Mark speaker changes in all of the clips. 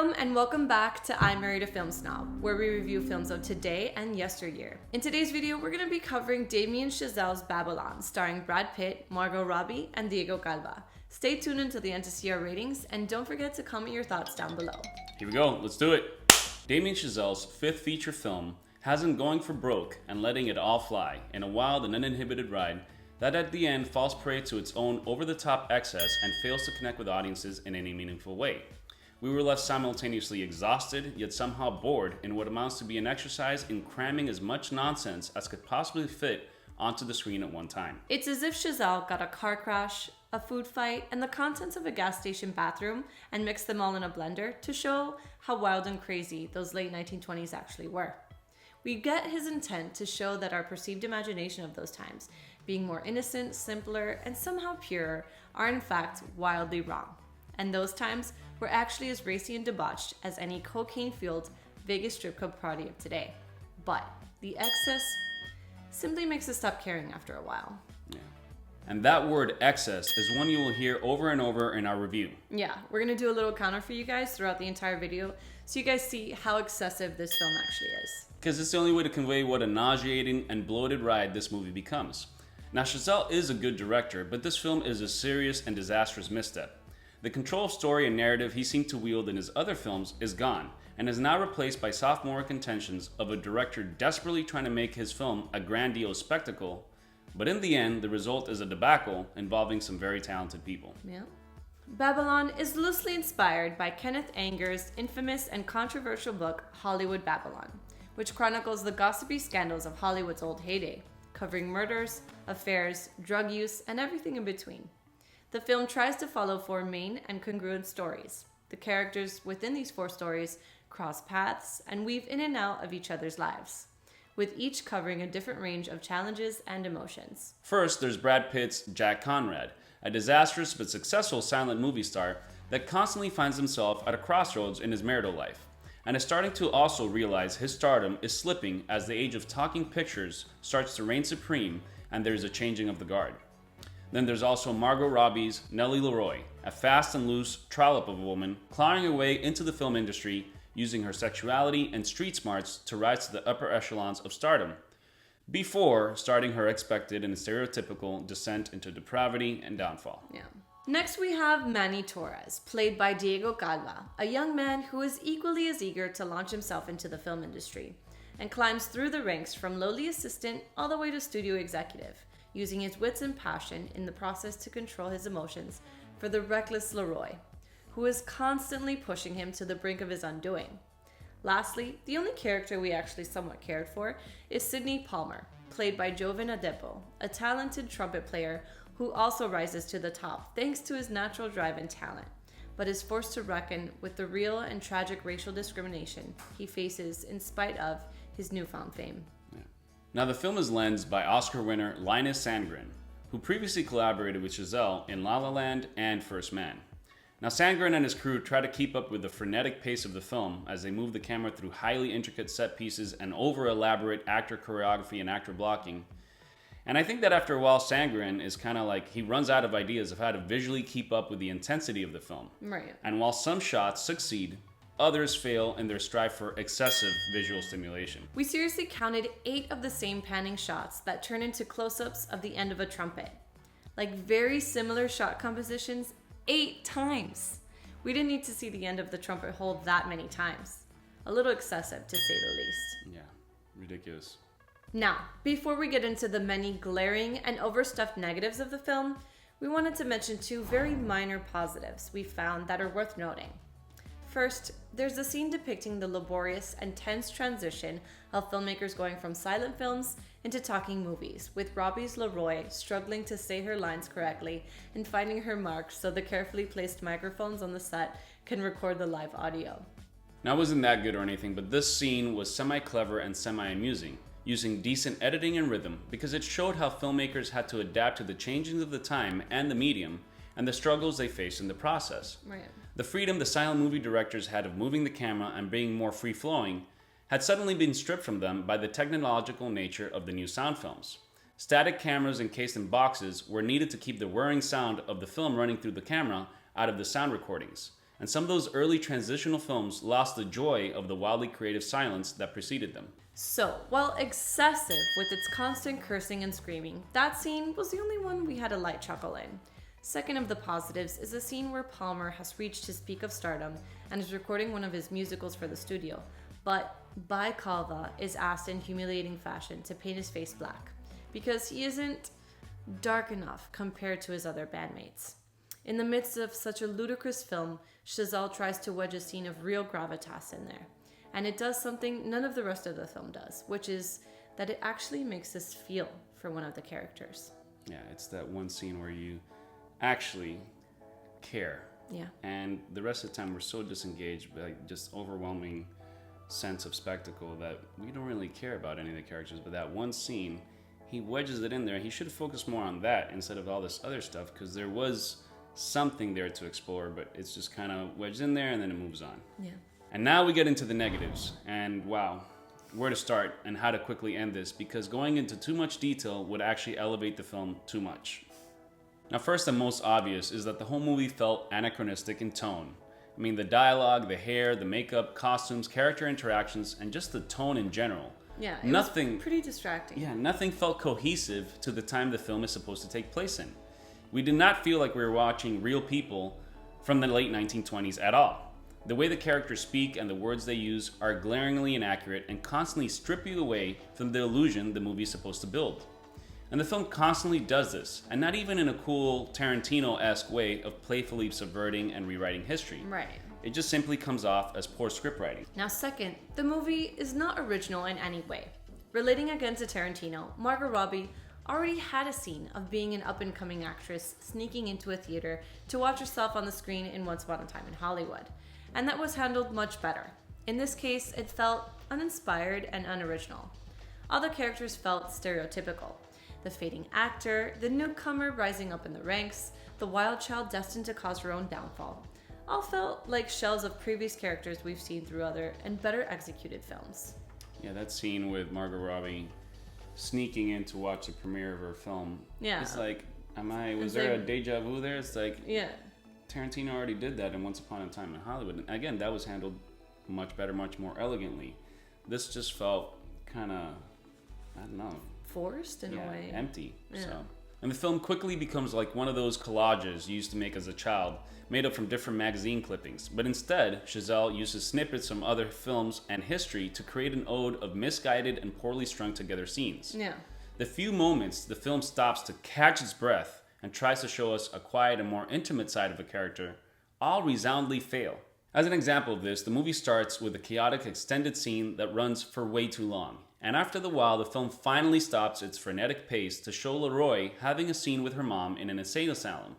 Speaker 1: Welcome and welcome back to I Married a Film Snob, where we review films of today and yesteryear. In today's video, we're going to be covering Damien Chazelle's Babylon, starring Brad Pitt, Margot, Robbie, and Diego Calva. Stay tuned until the end to see our ratings, and don't forget to comment your thoughts down below.
Speaker 2: Here we go, let's do it. Damien Chazelle's fifth feature film has him going for broke and letting it all fly in a wild and uninhibited ride that at the end falls prey to its own over-the-top excess and fails to connect with audiences in any meaningful way. We were left simultaneously exhausted, yet somehow bored in what amounts to be an exercise in cramming as much nonsense as could possibly fit onto the screen at one time.
Speaker 1: It's as if Chazelle got a car crash, a food fight, and the contents of a gas station bathroom and mixed them all in a blender to show how wild and crazy those late 1920s actually were. We get his intent to show that our perceived imagination of those times, being more innocent, simpler, and somehow purer, are in fact wildly wrong. And those times were actually as racy and debauched as any cocaine-fueled Vegas strip club party of today. But the excess simply makes us stop caring after a while.
Speaker 2: Yeah. And that word excess is one you will hear over and over in our review.
Speaker 1: Yeah, we're gonna do a little counter for you guys throughout the entire video so you guys see how excessive this film actually is.
Speaker 2: Because it's the only way to convey what a nauseating and bloated ride this movie becomes. Now, Chazelle is a good director, but this film is a serious and disastrous misstep. The control of story and narrative he seemed to wield in his other films is gone, and is now replaced by sophomoric intentions of a director desperately trying to make his film a grandiose spectacle, but in the end, the result is a debacle involving some very talented people.
Speaker 1: Yeah. Babylon is loosely inspired by Kenneth Anger's infamous and controversial book, Hollywood Babylon, which chronicles the gossipy scandals of Hollywood's old heyday, covering murders, affairs, drug use, and everything in between. The film tries to follow four main and congruent stories. The characters within these four stories cross paths and weave in and out of each other's lives, with each covering a different range of challenges and emotions.
Speaker 2: First, there's Brad Pitt's Jack Conrad, a disastrous but successful silent movie star that constantly finds himself at a crossroads in his marital life, and is starting to also realize his stardom is slipping as the age of talking pictures starts to reign supreme and there's a changing of the guard. Then there's also Margot Robbie's Nellie Leroy, a fast and loose trollop of a woman clawing her way into the film industry using her sexuality and street smarts to rise to the upper echelons of stardom, before starting her expected and stereotypical descent into depravity and downfall.
Speaker 1: Yeah. Next we have Manny Torres, played by Diego Calva, a young man who is equally as eager to launch himself into the film industry, and climbs through the ranks from lowly assistant all the way to studio executive, using his wits and passion in the process to control his emotions for the reckless Leroy, who is constantly pushing him to the brink of his undoing. Lastly, the only character we actually somewhat cared for is Sidney Palmer, played by Jovan Adepo, a talented trumpet player who also rises to the top thanks to his natural drive and talent, but is forced to reckon with the real and tragic racial discrimination he faces in spite of his newfound fame.
Speaker 2: Now, the film is lensed by Oscar winner Linus Sandgren, who previously collaborated with Chazelle in La La Land and First Man. Now, Sandgren and his crew try to keep up with the frenetic pace of the film as they move the camera through highly intricate set pieces and over-elaborate actor choreography and actor blocking. And I think that after a while, Sandgren is kind of like, he runs out of ideas of how to visually keep up with the intensity of the film.
Speaker 1: Right.
Speaker 2: And while some shots succeed, others fail in their strive for excessive visual stimulation.
Speaker 1: We seriously counted 8 of the same panning shots that turn into close-ups of the end of a trumpet. Like very similar shot compositions 8 times. We didn't need to see the end of the trumpet hole that many times. A little excessive, to say the least.
Speaker 2: Yeah, ridiculous.
Speaker 1: Now, before we get into the many glaring and overstuffed negatives of the film, we wanted to mention 2 very minor positives we found that are worth noting. First, there's a scene depicting the laborious and tense transition of filmmakers going from silent films into talking movies, with Robbie's Leroy struggling to say her lines correctly and finding her marks so the carefully placed microphones on the set can record the live audio.
Speaker 2: Now, it wasn't that good or anything, but this scene was semi-clever and semi-amusing, using decent editing and rhythm because it showed how filmmakers had to adapt to the changings of the time and the medium and the struggles they faced in the process.
Speaker 1: Right.
Speaker 2: The freedom the silent movie directors had of moving the camera and being more free-flowing had suddenly been stripped from them by the technological nature of the new sound films. Static cameras encased in boxes were needed to keep the whirring sound of the film running through the camera out of the sound recordings, and some of those early transitional films lost the joy of the wildly creative silence that preceded them.
Speaker 1: So, while excessive with its constant cursing and screaming, that scene was the only one we had a light chuckle in. Second of the positives is a scene where Palmer has reached his peak of stardom and is recording one of his musicals for the studio, but by Calva is asked in humiliating fashion to paint his face black because he isn't dark enough compared to his other bandmates. In the midst of such a ludicrous film, Chazelle tries to wedge a scene of real gravitas in there. And it does something none of the rest of the film does, which is that it actually makes us feel for one of the characters.
Speaker 2: Yeah, it's that one scene where you actually care.
Speaker 1: Yeah.
Speaker 2: And the rest of the time we're so disengaged by just overwhelming sense of spectacle that we don't really care about any of the characters. But that one scene, he wedges it in there. He should have focused more on that instead of all this other stuff, because there was something there to explore, but it's just kind of wedged in there and then it moves on.
Speaker 1: Yeah.
Speaker 2: And now we get into the negatives. And wow, where to start and how to quickly end this, because going into too much detail would actually elevate the film too much. Now, first and most obvious is that the whole movie felt anachronistic in tone. I mean, the dialogue, the hair, the makeup, costumes, character interactions, and just the tone in general.
Speaker 1: Yeah, it
Speaker 2: nothing
Speaker 1: was pretty distracting.
Speaker 2: Yeah, nothing felt cohesive to the time the film is supposed to take place in. We did not feel like we were watching real people from the late 1920s at all. The way the characters speak and the words they use are glaringly inaccurate and constantly strip you away from the illusion the movie is supposed to build. And the film constantly does this, and not even in a cool Tarantino-esque way of playfully subverting and rewriting history.
Speaker 1: Right.
Speaker 2: It just simply comes off as poor script writing.
Speaker 1: Now, second, the movie is not original in any way. Relating again to Tarantino, Margot Robbie already had a scene of being an up-and-coming actress sneaking into a theater to watch herself on the screen in Once Upon a Time in Hollywood. And that was handled much better. In this case, it felt uninspired and unoriginal. All the characters felt stereotypical. The fading actor, the newcomer rising up in the ranks, the wild child destined to cause her own downfall, all felt like shells of previous characters we've seen through other and better executed films.
Speaker 2: Yeah, that scene with Margot Robbie sneaking in to watch the premiere of her film.
Speaker 1: Yeah.
Speaker 2: It's like, was there a deja vu there? It's like,
Speaker 1: yeah.
Speaker 2: Tarantino already did that in Once Upon a Time in Hollywood. And again, that was handled much better, much more elegantly. This just felt kind of, I don't know.
Speaker 1: Forced in a way.
Speaker 2: Empty.
Speaker 1: Yeah.
Speaker 2: So. And the film quickly becomes like one of those collages you used to make as a child, made up from different magazine clippings. But instead, Chazelle uses snippets from other films and history to create an ode of misguided and poorly strung together scenes.
Speaker 1: Yeah.
Speaker 2: The few moments the film stops to catch its breath and tries to show us a quiet and more intimate side of a character, all resoundingly fail. As an example of this, the movie starts with a chaotic extended scene that runs for way too long. And after the while, the film finally stops its frenetic pace to show Leroy having a scene with her mom in an insane asylum,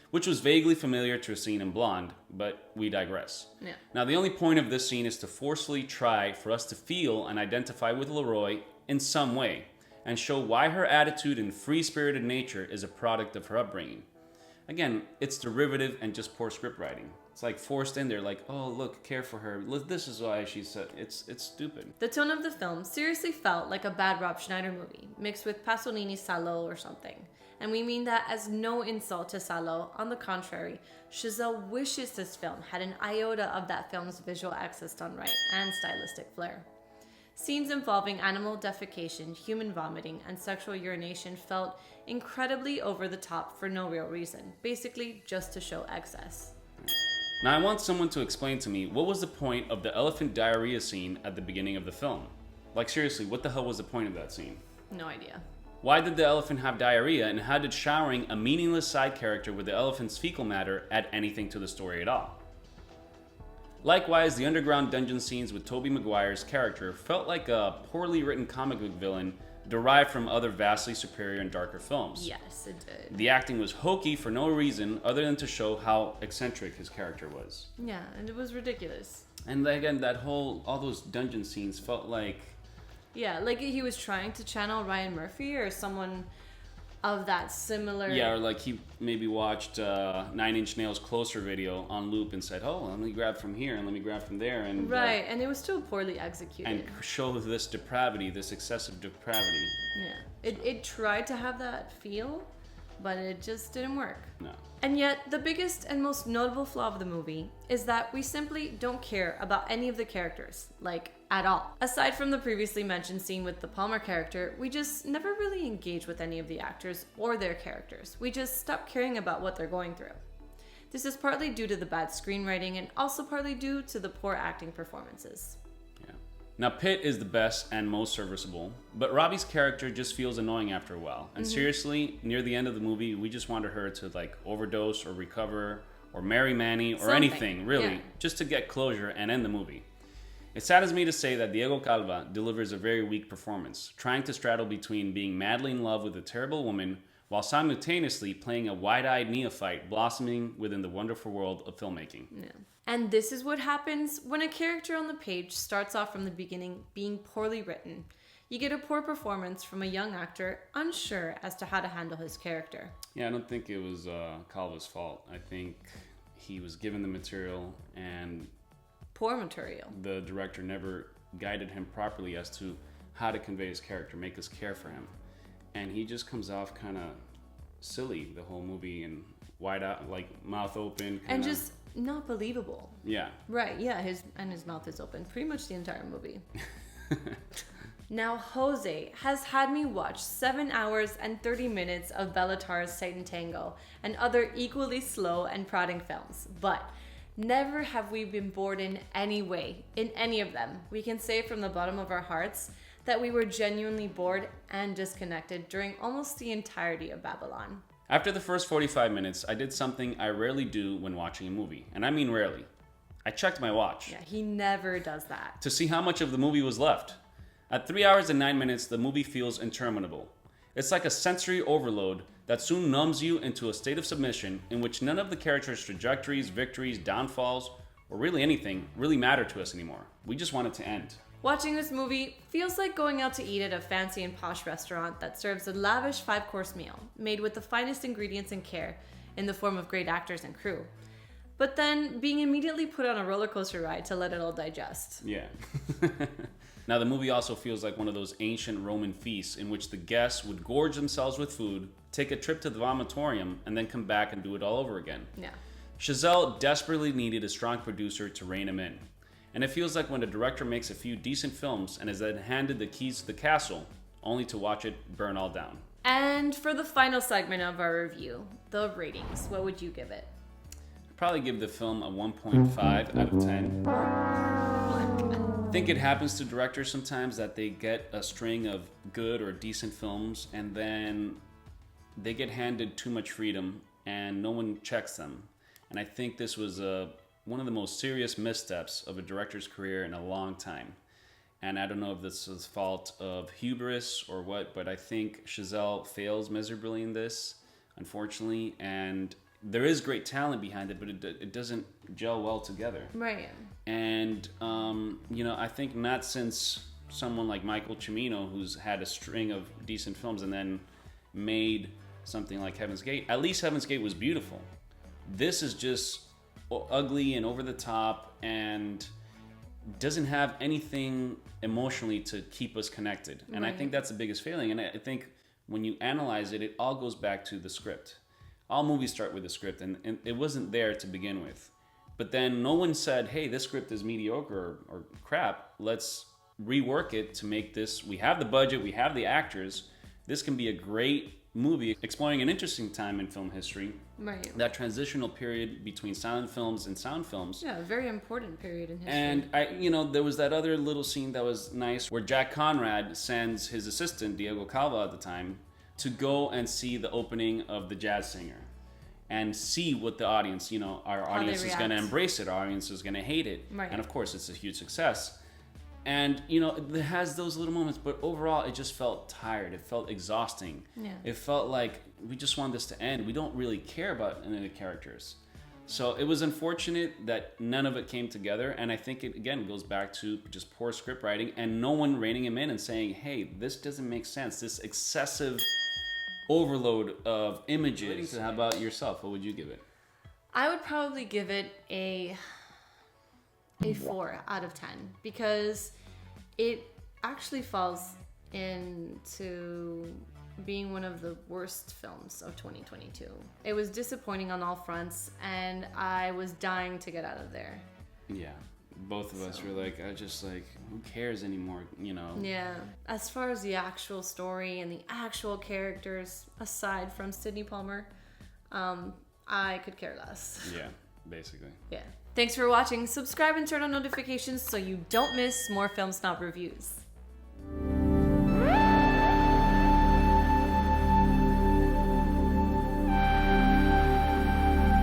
Speaker 2: which was vaguely familiar to a scene in Blonde, but we digress.
Speaker 1: Yeah.
Speaker 2: Now, the only point of this scene is to forcefully try for us to feel and identify with Leroy in some way, and show why her attitude and free-spirited nature is a product of her upbringing. Again, it's derivative and just poor script writing. It's like forced in there, like, oh, look, care for her. Look, this is why she said it's stupid.
Speaker 1: The tone of the film seriously felt like a bad Rob Schneider movie, mixed with Pasolini's Salo or something. And we mean that as no insult to Salo. On the contrary, Chazelle wishes this film had an iota of that film's visual access done right and stylistic flair. Scenes involving animal defecation, human vomiting, and sexual urination felt incredibly over the top for no real reason, basically just to show excess.
Speaker 2: Now, I want someone to explain to me what was the point of the elephant diarrhea scene at the beginning of the film. Like, seriously, what the hell was the point of that scene?
Speaker 1: No idea.
Speaker 2: Why did the elephant have diarrhea, and how did showering a meaningless side character with the elephant's fecal matter add anything to the story at all? Likewise, the underground dungeon scenes with Tobey Maguire's character felt like a poorly written comic book villain derived from other vastly superior and darker films.
Speaker 1: Yes, it did.
Speaker 2: The acting was hokey for no reason other than to show how eccentric his character was.
Speaker 1: Yeah, and it was ridiculous.
Speaker 2: And again, all those dungeon scenes felt like...
Speaker 1: Yeah, like he was trying to channel Ryan Murphy or someone of that similar...
Speaker 2: Yeah, or like he maybe watched Nine Inch Nails' Closer video on loop and said, oh, let me grab from here and let me grab from there. And
Speaker 1: right, and it was still poorly executed.
Speaker 2: And show this depravity, this excessive depravity.
Speaker 1: Yeah. It tried to have that feel, but it just didn't work.
Speaker 2: No.
Speaker 1: And yet, the biggest and most notable flaw of the movie is that we simply don't care about any of the characters, like, at all. Aside from the previously mentioned scene with the Palmer character, we just never really engage with any of the actors or their characters. We just stop caring about what they're going through. This is partly due to the bad screenwriting and also partly due to the poor acting performances.
Speaker 2: Yeah. Now, Pitt is the best and most serviceable, but Robbie's character just feels annoying after a while. And seriously, near the end of the movie, we just wanted her to like overdose or recover or marry Manny or anything, really, just to get closure and end the movie. It saddens me to say that Diego Calva delivers a very weak performance, trying to straddle between being madly in love with a terrible woman while simultaneously playing a wide-eyed neophyte blossoming within the wonderful world of filmmaking.
Speaker 1: Yeah. And this is what happens when a character on the page starts off from the beginning being poorly written. You get a poor performance from a young actor unsure as to how to handle his character.
Speaker 2: Yeah, I don't think it was Calva's fault. I think he was given the material and
Speaker 1: Poor material.
Speaker 2: the director never guided him properly as to how to convey his character, make us care for him. And he just comes off kind of silly the whole movie and wide out, like mouth open. Kinda.
Speaker 1: And just not believable.
Speaker 2: Yeah.
Speaker 1: Right, yeah, his mouth is open pretty much the entire movie. Now, Jose has had me watch 7 hours and 30 minutes of Bellatar's Satan Tango and other equally slow and prodding films, but never have we been bored in any way, in any of them. We can say from the bottom of our hearts that we were genuinely bored and disconnected during almost the entirety of Babylon.
Speaker 2: After the first 45 minutes, I did something I rarely do when watching a movie, and I mean rarely. I checked my watch.
Speaker 1: Yeah, he never does that.
Speaker 2: To see how much of the movie was left. At 3 hours and 9 minutes, the movie feels interminable. It's like a sensory overload that soon numbs you into a state of submission in which none of the characters' trajectories, victories, downfalls, or really anything really matter to us anymore. We just want it to end.
Speaker 1: Watching this movie feels like going out to eat at a fancy and posh restaurant that serves a lavish 5-course meal made with the finest ingredients and care in the form of great actors and crew. But then being immediately put on a roller coaster ride to let it all digest.
Speaker 2: Yeah. Now, the movie also feels like one of those ancient Roman feasts in which the guests would gorge themselves with food, take a trip to the vomitorium, and then come back and do it all over again.
Speaker 1: Yeah.
Speaker 2: Chazelle desperately needed a strong producer to rein him in. And it feels like when a director makes a few decent films and is then handed the keys to the castle, only to watch it burn all down.
Speaker 1: And for the final segment of our review, the ratings. What would you give it?
Speaker 2: I'd probably give the film a 1.5 out of 10. I think it happens to directors sometimes that they get a string of good or decent films and then they get handed too much freedom and no one checks them. And I think this was one of the most serious missteps of a director's career in a long time. And I don't know if this is fault of hubris or what, but I think Chazelle fails miserably in this, unfortunately. And there is great talent behind it, but it doesn't gel well together.
Speaker 1: Right.
Speaker 2: And, I think not since someone like Michael Cimino, who's had a string of decent films and then made something like Heaven's Gate. At least Heaven's Gate was beautiful. This is just ugly and over the top and doesn't have anything emotionally to keep us connected. And I think that's the biggest failing. And I think when you analyze it, it all goes back to the script. All movies start with a script, and it wasn't there to begin with. But then no one said, hey, this script is mediocre or crap. Let's rework it to make this. We have the budget, we have the actors. This can be a great movie exploring an interesting time in film history.
Speaker 1: Right.
Speaker 2: That transitional period between silent films and sound films.
Speaker 1: Yeah, a very important period in history.
Speaker 2: And there was that other little scene that was nice where Jack Conrad sends his assistant, Diego Calva at the time, to go and see the opening of The Jazz Singer and see what the audience, our audience is going to embrace it, our audience is going to hate it.
Speaker 1: Right.
Speaker 2: And of course, it's a huge success. And, it has those little moments, but overall, it just felt tired. It felt exhausting.
Speaker 1: Yeah.
Speaker 2: It felt like we just want this to end. We don't really care about any of the characters. So it was unfortunate that none of it came together. And I think it, again, goes back to just poor script writing and no one reining him in and saying, hey, this doesn't make sense. This excessive overload of images. How about yourself? What would you give it?
Speaker 1: I would probably give it a 4 out of 10 because it actually falls into being one of the worst films of 2022. It was disappointing on all fronts, and I was dying to get out of there.
Speaker 2: Yeah. Both of us were like, who cares anymore, you know?
Speaker 1: Yeah. As far as the actual story and the actual characters, aside from Sydney Palmer, I could care less.
Speaker 2: Yeah, basically.
Speaker 1: Yeah. Thanks for watching. Subscribe and turn on notifications so you don't miss more Film Snob reviews.